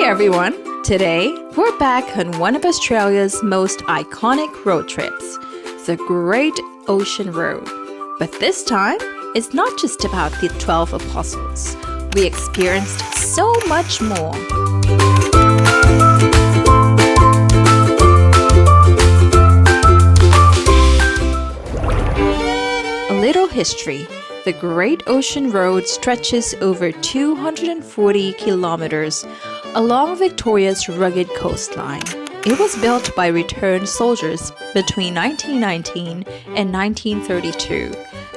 everyone! Today, we're back on one of Australia's most iconic road trips, the Great Ocean Road. But this time, it's not just about the 12 apostles. We experienced so much more. A little history. The Great Ocean Road stretches over 240 kilometers along Victoria's rugged coastline. It was built by returned soldiers between 1919 and 1932,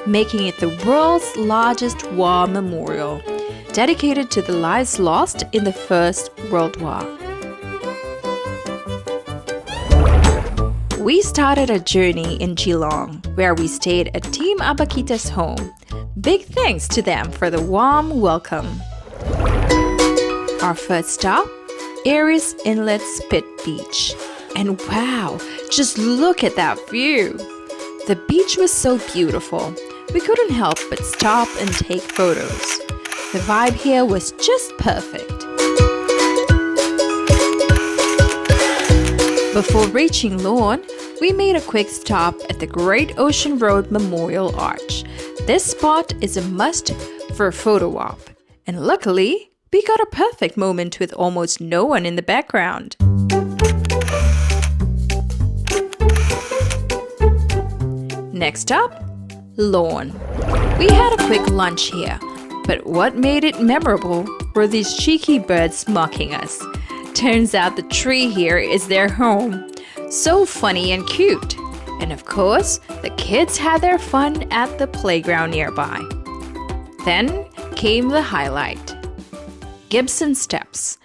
making it the world's largest war memorial, dedicated to the lives lost in the First World War. We started a journey in Geelong, where we stayed at Team Labata's home. Big thanks to them for the warm welcome. Our first stop, Aireys Inlet Spit Beach. And wow, just look at that view! The beach was so beautiful, we couldn't help but stop and take photos. The vibe here was just perfect. Before reaching Lorne, we made a quick stop at the Great Ocean Road Memorial Arch. This spot is a must for a photo op, and luckily, we got a perfect moment with almost no one in the background. Next up, Lorne. We had a quick lunch here, but what made it memorable were these cheeky birds mocking us. Turns out the tree here is their home. So funny and cute. And of course, the kids had their fun at the playground nearby. Then came the highlight. Gibson Steps.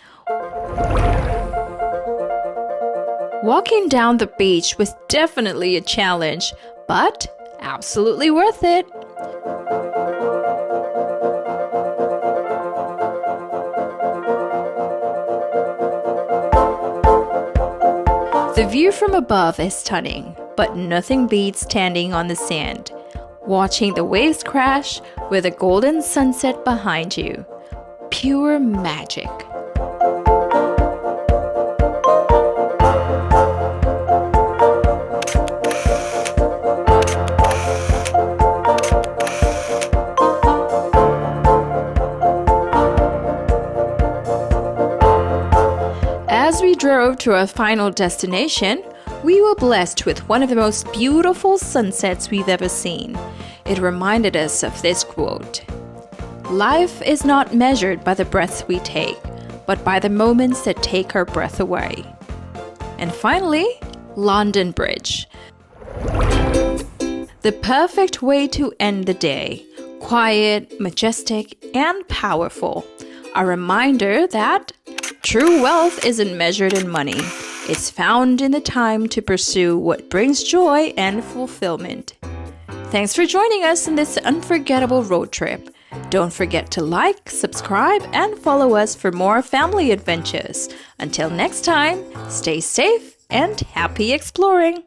Walking down the beach was definitely a challenge, but absolutely worth it. The view from above is stunning, but nothing beats standing on the sand, watching the waves crash with a golden sunset behind you. Pure magic. As we drove to our final destination, we were blessed with one of the most beautiful sunsets we've ever seen. It reminded us of this quote: "Life is not measured by the breaths we take, but by the moments that take our breath away." And finally, London Bridge. The perfect way to end the day. Quiet, majestic, and powerful. A reminder that true wealth isn't measured in money. It's found in the time to pursue what brings joy and fulfillment. Thanks for joining us in this unforgettable road trip. Don't forget to like, subscribe, and follow us for more family adventures. Until next time, stay safe and happy exploring.